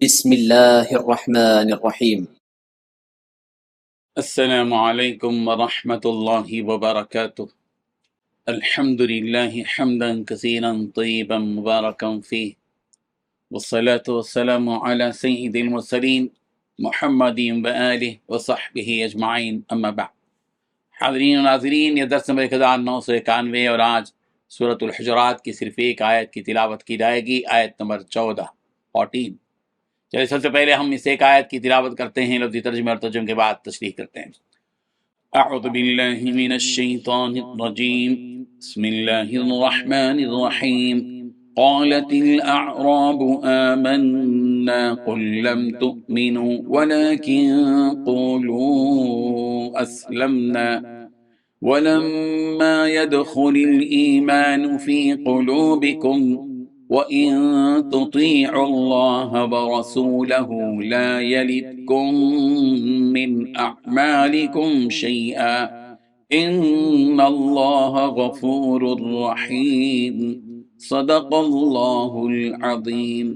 بسم الله الرحمن الرحيم. السلام عليكم ورحمة الله وبركاته. الحمد لله حمدا كثيرا طيبا مباركا فيه، والصلاة والسلام على سيد المرسلين محمد وآله وصحبه أجمعين، أما بعد. حاضرین و ناظرین، یہ درس نمبر 1991 اور آج سورۃ الحجرات کی صرف ایک آیت کی تلاوت کی جائے گی، آیت نمبر 14۔ چلیے سب سے پہلے ہم اس ایک آیت کی تلاوت کرتے ہیں، لفظی ترجمے اور ترجمے کے بعد تشریح کرتے ہیں۔ اعوذ باللہ من الشیطان الرجیم، بسم اللہ الرحمن الرحیم۔ قالت الاعراب آمنا قل لم تؤمنوا ولكن قولوا اسلمنا ولما يدخل الإيمان في قلوبكم وَإِن تُطِيعُوا اللَّهَ وَرَسُولَهُ لَا يَلِتْكُم مِّنْ أَعْمَالِكُمْ شَيْئًا إِنَّ اللَّهَ غَفُورٌ رَّحِيمٌ۔ صدق اللہ العظیم۔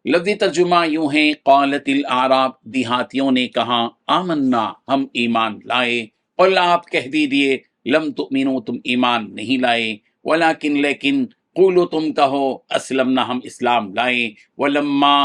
لفظی ترجمہ یوں ہے، قالت الاعراب، دیہاتیوں نے کہا، آمنا، ہم ایمان لائے۔ قل، آپ کہہ دیجئے، لم تؤمنوا، تم ایمان نہیں لائے، ولیکن، لیکن، قولو، تم کہو، اسلمنا، ہم اسلام لائے، ولما،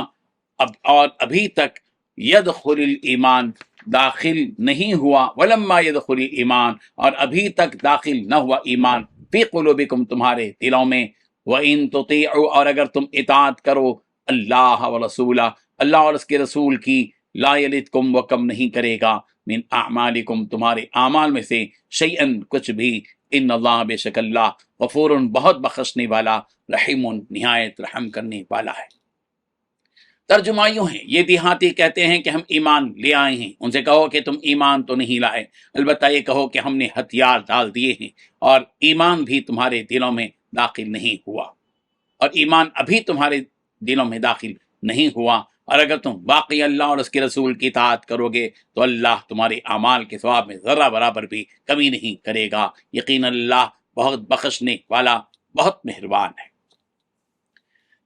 اور ابھی تک، یدخل الایمان، داخل نہیں ہوا، ولما یدخل الایمان، اور ابھی تک داخل نہ ہوا ایمان، فی قلوبکم، تمہارے دلوں میں، وَإِن تُطِيعُوا، اور اگر تم اطاعت کرو، اللہ و رسولہ، اللہ اور اس کے رسول کی، لا یلدکم، وہ کم نہیں کرے گا، من اعمالکم، تمہارے اعمال میں سے، شیئن، کچھ بھی، ان اللہ، بے شک اللہ، غفور، بہت بخشنے والا، رحیم، نہایت رحم کرنے والا ہے۔ ترجمہ یوں ہے، یہ دیہاتی کہتے ہیں کہ ہم ایمان لے آئے ہیں، ان سے کہو کہ تم ایمان تو نہیں لائے، البتہ یہ کہو کہ ہم نے ہتھیار ڈال دیے ہیں، اور ایمان بھی تمہارے دلوں میں داخل نہیں ہوا، اور ایمان ابھی تمہارے دلوں میں داخل نہیں ہوا، اور اگر تم واقعی اللہ اور اس کے رسول کی اطاعت کرو گے تو اللہ تمہارے اعمال کے ثواب میں ذرہ برابر بھی کمی نہیں کرے گا، یقینا اللہ بہت بخشنے والا، بہت مہربان ہے۔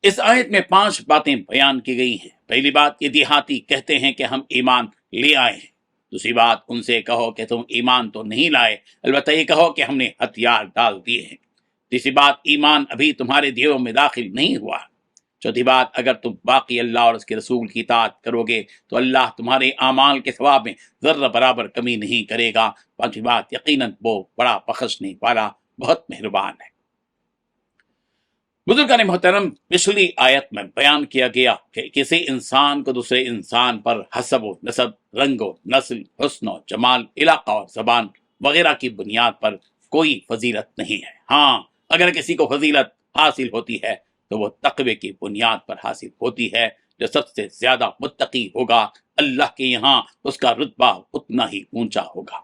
اس آیت میں 5 باتیں بیان کی گئی ہیں۔ پہلی بات، یہ دیہاتی کہتے ہیں کہ ہم ایمان لے آئے ہیں۔ دوسری بات، ان سے کہو کہ تم ایمان تو نہیں لائے، البتہ یہ کہو کہ ہم نے ہتھیار ڈال دیے ہیں۔ تیسری بات، ایمان ابھی تمہارے دلوں میں داخل نہیں ہوا۔ چوتھی بات، اگر تم باقی اللہ اور اس کے رسول کی اطاعت کرو گے تو اللہ تمہارے اعمال کے ثواب میں ذرہ برابر کمی نہیں کرے گا۔ پانچویں بات، یقیناً وہ بڑا بخشنے والا، بہت مہربان ہے۔ بزرگان محترم، پچھلی آیت میں بیان کیا گیا کہ کسی انسان کو دوسرے انسان پر حسب و نسب، رنگ و نسل، حسن و جمال، علاقہ اور زبان وغیرہ کی بنیاد پر کوئی فضیلت نہیں ہے۔ ہاں، اگر کسی کو فضیلت حاصل ہوتی ہے تو وہ تقوی کی بنیاد پر حاصل ہوتی ہے۔ جو سب سے زیادہ متقی ہوگا، اللہ کے یہاں اس کا رتبہ اتنا ہی اونچا ہوگا۔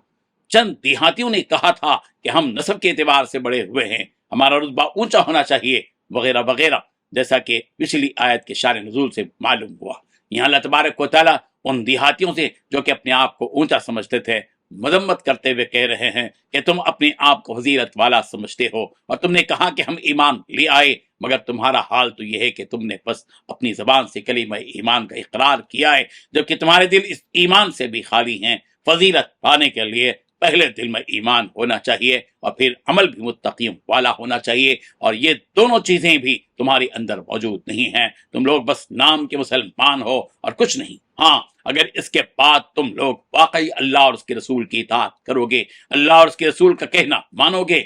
چند دیہاتیوں نے کہا تھا کہ ہم نسب کے اعتبار سے بڑے ہوئے ہیں، ہمارا رتبہ اونچا ہونا چاہیے، وغیرہ وغیرہ، جیسا کہ پچھلی آیت کے شان نزول سے معلوم ہوا۔ یہاں اللہ تبارک و تعالیٰ ان دیہاتیوں سے جو کہ اپنے آپ کو اونچا سمجھتے تھے، مذمت کرتے ہوئے کہہ رہے ہیں کہ تم اپنے آپ کو فضیلت والا سمجھتے ہو، اور تم نے کہا کہ ہم ایمان لے آئے، مگر تمہارا حال تو یہ ہے کہ تم نے بس اپنی زبان سے کلمہ ایمان کا اقرار کیا ہے، جبکہ تمہارے دل اس ایمان سے بھی خالی ہیں۔ فضیلت پانے کے لیے پہلے دل میں ایمان ہونا چاہیے، اور پھر عمل بھی متقیوں والا ہونا چاہیے، اور یہ دونوں چیزیں بھی تمہارے اندر موجود نہیں ہیں۔ تم لوگ بس نام کے مسلمان ہو اور کچھ نہیں۔ ہاں، اگر اس کے بعد تم لوگ واقعی اللہ اور اس کے رسول کی اطاعت کرو گے، اللہ اور اس کے رسول کا کہنا مانو گے،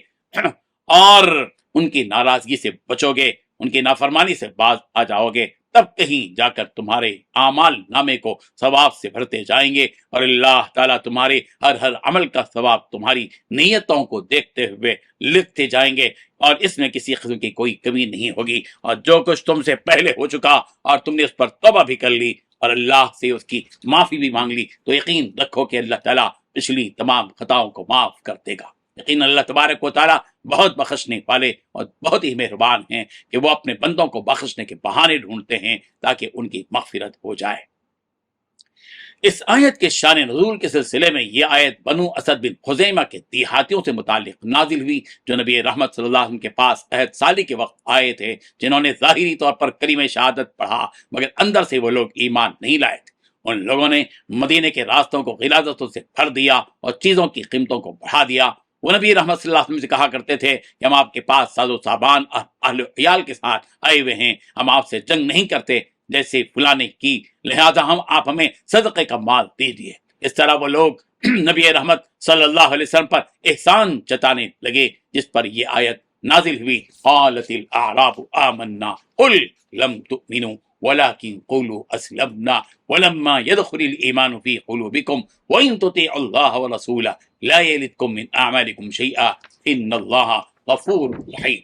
اور ان کی ناراضگی سے بچو گے، ان کی نافرمانی سے باز آ جاؤ گے، تب کہیں جا کر تمہارے اعمال نامے کو ثواب سے بھرتے جائیں گے، اور اللہ تعالیٰ تمہارے ہر عمل کا ثواب تمہاری نیتوں کو دیکھتے ہوئے لکھتے جائیں گے، اور اس میں کسی قسم کی کوئی کمی نہیں ہوگی۔ اور جو کچھ تم سے پہلے ہو چکا اور تم نے اس پر توبہ بھی کر لی اور اللہ سے اس کی معافی بھی مانگ لی، تو یقین رکھو کہ اللہ تعالیٰ پچھلی تمام خطاؤں کو معاف کر دے گا۔ یقین اللہ تبارک و تعالیٰ بہت بخشنے والے اور بہت ہی مہربان ہیں کہ وہ اپنے بندوں کو بخشنے کے بہانے ڈھونڈتے ہیں تاکہ ان کی مغفرت ہو جائے۔ اس آیت کے شان نزول کے سلسلے میں یہ آیت بنو اسد بن خزیمہ کے دیہاتیوں سے متعلق نازل ہوئی، جو نبی رحمت صلی اللہ علیہ وسلم کے پاس عہد سالی کے وقت آئے تھے، جنہوں نے ظاہری طور پر کلمہ شہادت پڑھا مگر اندر سے وہ لوگ ایمان نہیں لائے تھے۔ ان لوگوں نے مدینے کے راستوں کو غلاظتوں سے بھر دیا اور چیزوں کی قیمتوں کو بڑھا دیا۔ وہ نبی رحمت صلی اللہ علیہ وسلم سے کہا کرتے تھے کہ ہم آپ کے پاس ساز و سامان اہل عیال کے ساتھ آئے ہوئے ہیں، ہم آپ سے جنگ نہیں کرتے جیسے فلاں نے کی، لہذا آپ ہمیں صدقے کا مال دیجیے۔ اس طرح وہ لوگ نبی رحمت صلی اللہ علیہ وسلم پر احسان جتانے لگے، جس پر یہ آیت نازل ہوئی، قالت الاعراب آمنا قل لم تؤمنوا ولكن قولوا اسلمنا ولما يدخل الايمان في قلوبكم وان تطيعوا الله ورسوله لا يلدكم من اعمالكم شيئا ان الله غفور رحيم۔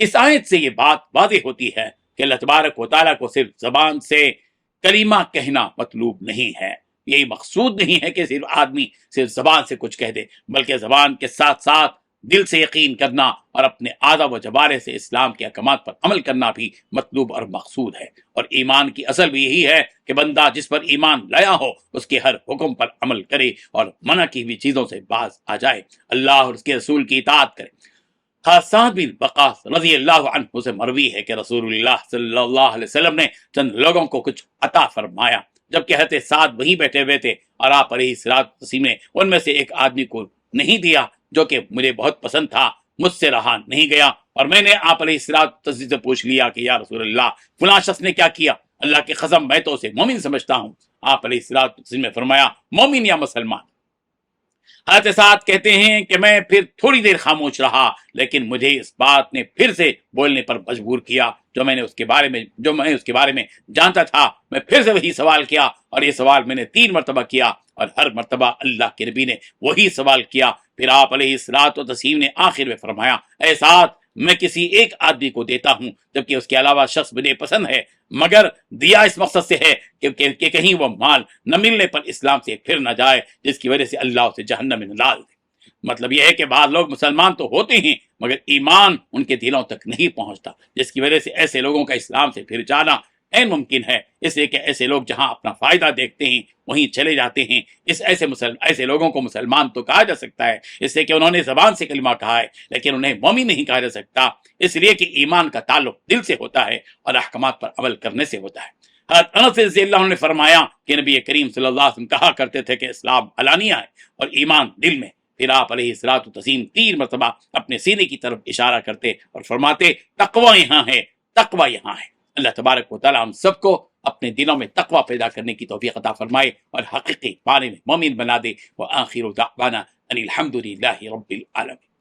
اس آیت سے یہ بات واضح ہوتی ہے کہ اللہ تبارک و تعالیٰ کو صرف زبان سے کلمہ کہنا مطلوب نہیں ہے۔ یہی مقصود نہیں ہے کہ صرف آدمی صرف زبان سے کچھ کہہ دے، بلکہ زبان کے ساتھ ساتھ دل سے یقین کرنا اور اپنے اعضاء و جوارح سے اسلام کے احکامات پر عمل کرنا بھی مطلوب اور مقصود ہے۔ اور ایمان کی اصل بھی یہی ہے کہ بندہ جس پر ایمان لایا ہو اس کے ہر حکم پر عمل کرے اور منع کی ہوئی چیزوں سے باز آ جائے، اللہ اور اس کے رسول کی اطاعت کرے۔ سعد بن وقاص رضی اللہ عنہ سے مروی ہے کہ رسول اللہ صلی اللہ علیہ وسلم نے چند لوگوں کو کچھ عطا فرمایا، جبکہ حضرت سعد وہیں بیٹھے ہوئے تھے، اور آپ علیہ الصلوۃ والتسلیم نے ان میں سے ایک آدمی کو نہیں دیا جو کہ مجھے بہت پسند تھا، مجھ سے رہا نہیں گیا، اور میں نے آپ علیہ الصلوۃ والتسلیم سے پوچھ لیا کہ یا رسول اللہ فلاں شخص نے کیا کیا؟ اللہ کی قسم میں تو اسے مومن سمجھتا ہوں۔ آپ علیہ الصلوۃ والتسلیم نے فرمایا مومن یا مسلمان؟ حضرت سعد کہتے ہیں کہ میں پھر تھوڑی دیر خاموش رہا، لیکن مجھے اس بات نے پھر سے بولنے پر مجبور کیا جو میں اس کے بارے میں جانتا تھا۔ میں پھر سے وہی سوال کیا، اور یہ سوال میں نے 3 مرتبہ کیا، اور ہر مرتبہ اللہ کے نبی نے وہی سوال کیا۔ پھر آپ علیہ الصلوۃ والتسلیم نے آخر میں فرمایا اے سعد، میں کسی ایک آدمی کو دیتا ہوں جبکہ اس کے علاوہ شخص مجھے پسند ہے، مگر دیا اس مقصد سے ہے کہ کہیں وہ مال نہ ملنے پر اسلام سے پھر نہ جائے، جس کی وجہ سے اللہ اسے جہنم میں نہ ڈال دے۔ مطلب یہ ہے کہ بعض لوگ مسلمان تو ہوتے ہیں مگر ایمان ان کے دلوں تک نہیں پہنچتا، جس کی وجہ سے ایسے لوگوں کا اسلام سے پھر جانا غیر ممکن ہے۔ اس لیے کہ ایسے لوگ جہاں اپنا فائدہ دیکھتے ہیں وہیں چلے جاتے ہیں۔ ایسے لوگوں کو مسلمان تو کہا جا سکتا ہے، اس لیے کہ انہوں نے زبان سے کلمہ کہا ہے، لیکن انہیں مومن نہیں کہا جا سکتا، اس لیے کہ ایمان کا تعلق دل سے ہوتا ہے اور احکامات پر عمل کرنے سے ہوتا ہے۔ حضرت انس رضی اللہ عنہ نے فرمایا کہ نبی کریم صلی اللہ علیہ وسلم کہا کرتے تھے کہ اسلام علانیہ ہے اور ایمان دل میں۔ پھر آپ علیہ الصلوۃ والتسلیم 3 مرتبہ اپنے سینے کی طرف اشارہ کرتے اور فرماتے تقوی یہاں ہے، تقوی یہاں ہے۔ اللہ تبارک و تعالی ہم سب کو اپنے دلوں میں تقوی پیدا کرنے کی توفیق عطا فرمائے اور حقیقی معنی میں مومن بنا دے۔ وآخر دعوانا ان الحمد للہ رب العالمین۔